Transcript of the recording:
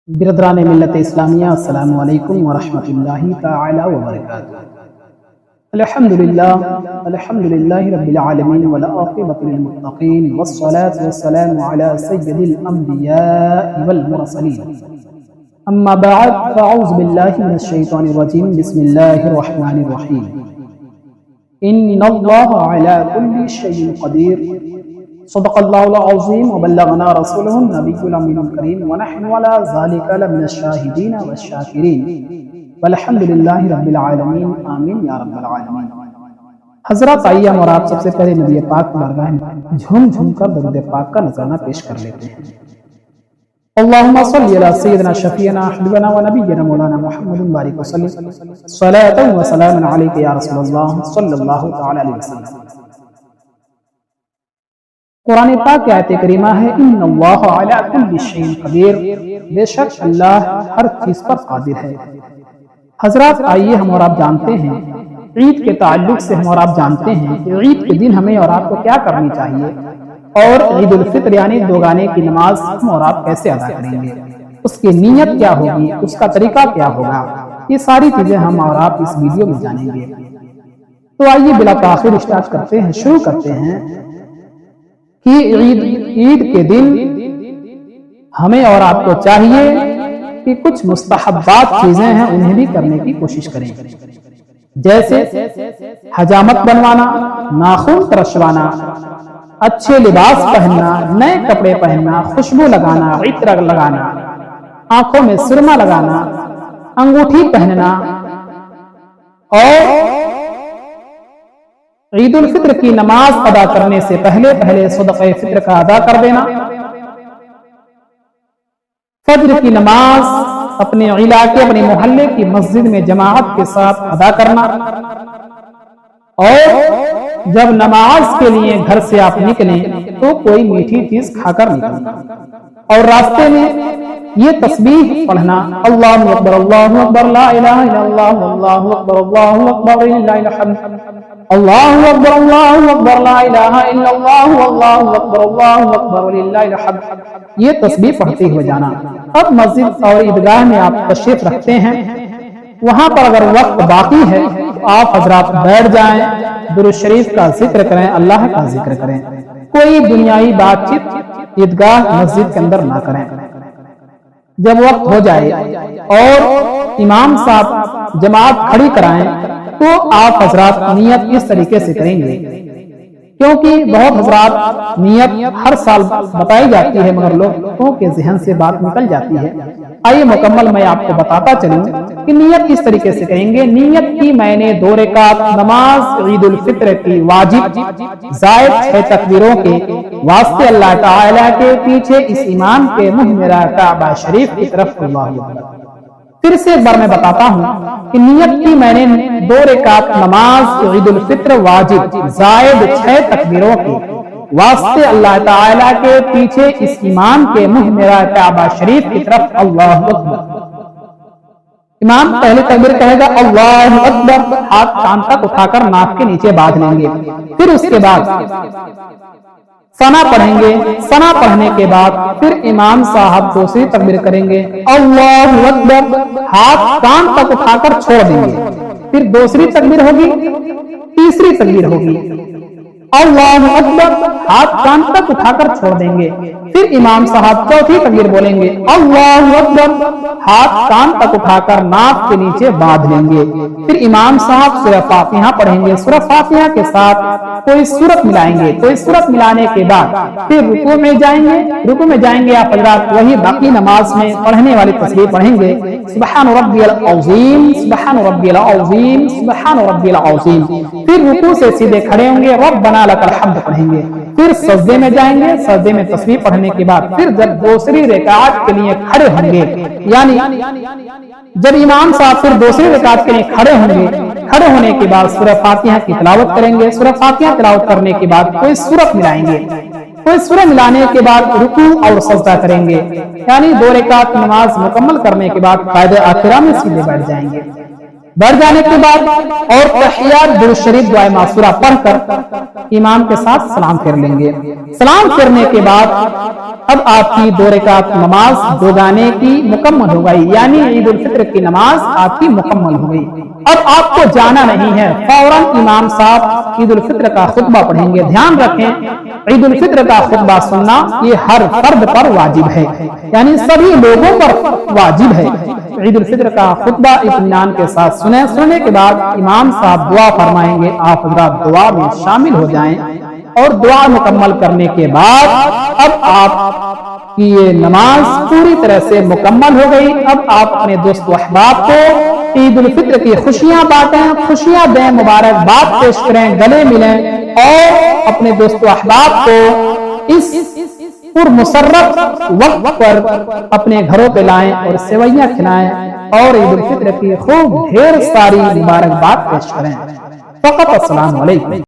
برادران ملت اسلامیہ السلام علیکم ورحمۃ اللہ تعالی وبرکاتہ۔ الحمدللہ رب العالمین والعاقبۃ للمتقین والصلاة والسلام علی سید الانبیاء والمرسلین، اما بعد فاعوذ باللہ من الشیطان الرجیم، بسم اللہ الرحمن الرحیم۔ ان اللہ علی کل شیء قدیر، صدق اللہ العظیم وبلغنا رسولہ النبی الامین الکریم، ونحن علی ذلک لمن الشاہدین والشاکرین، والحمدللہ رب العالمین، آمین یا رب العالمین۔ حضرات، آئیے ہم اور آپ سب سے پہلے نبی پاک کی بارگاہ میں جھوم جھوم کر درود پاک کا نذرانہ پیش کر لیتے ہیں۔ اللہم صلی علی سیدنا شفیعنا حبیبنا و نبینا مولانا محمد بارک وسلم، صلاۃ و سلام علیک یا رسول اللہ صلی اللہ تعالی علیہ وسلم۔ قرآن پاک کی آیت کریمہ ہے، ان اللہ علی کل شیء قدیر، بے شک اللہ ہر چیز پر قادر ہے۔ حضرات، آئیے ہم اور آپ جانتے ہیں، عید کے تعلق سے ہم اور آپ جانتے ہیں کہ عید کے دن ہمیں اور آپ کو کیا کرنی چاہیے، اور عید الفطر یعنی دوگانے کی نماز ہم اور آپ کیسے ادا کریں گے، اس کی نیت کیا ہوگی، اس کا طریقہ کیا ہوگا، یہ ساری چیزیں ہم اور آپ اس ویڈیو میں جانیں گے۔ تو آئیے بلا تاخیر اسٹارٹ کرتے ہیں، شروع کرتے ہیں کہ عید کے دن ہمیں اور آپ کو چاہیے کہ کچھ مستحبات چیزیں ہیں انہیں بھی کرنے کی کوشش کریں، جیسے حجامت بنوانا، ناخن ترشوانا، اچھے لباس پہننا، نئے کپڑے پہننا، خوشبو لگانا، عطر لگانا، آنکھوں میں سرما لگانا، انگوٹھی پہننا، اور عید الفطر کی نماز ادا کرنے سے پہلے صدقہ فطر کا ادا کر دینا، فجر کی نماز اپنے علاقے اپنے محلے کی مسجد میں جماعت کے ساتھ ادا کرنا، اور جب نماز کے لیے گھر سے آپ نکلیں تو کوئی میٹھی چیز کھا کر نکلنا، اور راستے میں یہ تسبیح پڑھنا، اللہ اکبر اللہ اکبر لا الہ الا اللہ اللہ اکبر اللہ اکبر وللہ الحمد، اللہ اکبر اللہ اکبر لا الہ الا اللہ اللہ اکبر اللہ اکبر وللہ الحمد، یہ تسبیح پڑھتے ہوئے جانا۔ اب مسجد اور عیدگاہ میں آپ تشریف رکھتے ہیں، وہاں پر اگر وقت باقی ہے تو آپ حضرات بیٹھ جائیں، درود شریف کا ذکر کریں، اللہ کا ذکر کریں، کوئی دنیاوی بات چیت عیدگاہ مسجد کے اندر نہ کریں۔ جب وقت ہو جائے اور امام صاحب جماعت کھڑی کرائیں تو آپ حضرات نیت اس طریقے سے کریں گے، کیونکہ بہت حضرات نیت ہر سال بتائی جاتی ہے مگر لوگوں کے ذہن سے بات نکل جاتی ہے۔ آئیے مکمل میں آپ کو بتاتا چلوں کہ نیت اس طریقے سے کریں گے۔ نیت کی میں نے 2 رکعت نماز عید الفطر کی واجب زائد 6 تکبیروں کے واسطے اللہ تعالیٰ کے پیچھے اس امام کے منہ میرا کعبہ شریف کی طرف اللہ اکبر۔ پھر سے ایک بار میں بتاتا ہوں کہ نیت کی میں نے 2 رکعت نماز عید الفطر واجب زائد 6 تکبیروں کے واسطے اللہ تعالیٰ کے پیچھے اس امام کے منہ میرا کعبہ شریف کی طرف اللہ اکبر۔ امام پہلے تکبیر کہے گا اللہ اکبر، ہاتھ کان تک اٹھا کر ناک کے نیچے باندھ لیں گے، پھر اس کے بعد ثنا پڑھیں گے، ثنا پڑھنے کے بعد پھر امام صاحب دوسری تکبیر کریں گے اللہ اکبر، ہاتھ کان تک اٹھا کر چھوڑ دیں گے، پھر دوسری تکبیر ہوگی، تیسری تکبیر ہوگی اللہ اکبر، ہاتھ کان تک اٹھا کر چھوڑ دیں گے، پھر امام صاحب چوتھی تکبیر بولیں گے اللہ اکبر، ہاتھ کان تک اٹھا کر ناک کے نیچے باندھ لیں گے، پھر امام صاحب سورہ فاتحہ پڑھیں گے، سورہ فاتحہ کے ساتھ کوئی سورت ملائیں گے، کوئی سورت ملانے کے بعد پھر رکوع میں جائیں گے، رکوع میں جائیں گے آپ حضرات وہی باقی نماز میں پڑھنے والی تسبیح پڑھیں گے، سبحان ربی العظیم سبحان ربی العظیم سبحان ربی العظیم، پھر رکوع سے سیدھے کھڑے ہوں گے، ربنا لک الحمد پڑھیں گے، پھر سجدے میں جائیں گے، سجدے میں تسبیح پڑھنے کے بعد پھر جب دوسری رکعت کے لیے کھڑے ہوں گے، یعنی جب امام صاحب پھر دوسری رکعت کے لیے کھڑے ہوں گے، کھڑے ہونے کے بعد سورہ فاتحہ کی تلاوت کریں گے، سورہ فاتحہ تلاوت کرنے کے بعد کوئی سورت ملائیں گے، کوئی سورہ ملانے کے بعد رکوع اور سجدہ کریں گے، یعنی 2 رکعت نماز مکمل کرنے کے بعد قاعدہ آخرہ میں سیدھے بیٹھ جائیں گے۔ بیٹھ جانے کے بعد اور تحیات درود شریف دعائے معصورہ پڑھ کر امام کے ساتھ سلام پھیر لیں گے۔ سلام پھیرنے کے بعد اب آپ کی 2 رکعت نماز دوگانے کی مکمل ہو گئی، یعنی عید الفطر کی نماز آپ کی مکمل ہو گئی۔ اب آپ کو جانا نہیں ہے، فوراً امام صاحب عید الفطر کا خطبہ پڑھیں گے۔ دھیان رکھیں، عید الفطر کا خطبہ سننا یہ ہر فرد پر واجب ہے، یعنی سبھی لوگوں پر واجب ہے۔ عید الفطر کا خطبہ اطمینان کے ساتھ سنیں۔ سننے کے بعد امام صاحب دعا فرمائیں گے، آپ حضرات دعا میں شامل ہو جائیں، اور دعا مکمل کرنے کے بعد اب آپ کی یہ نماز پوری طرح سے مکمل ہو گئی۔ اب آپ اپنے دوست و احباب کو عید الفطر کی خوشیاں بانٹیں، خوشیاں دیں، مبارکباد پیش کریں، گلے ملیں، اور اپنے دوست و احباب کو اس پرمسرت وقت پر اپنے گھروں پہ لائیں اور سیویاں کھلائیں، اور عید الفطر کی خوب ڈھیر ساری مبارکباد پیش کریں۔ فقط السلام علیکم۔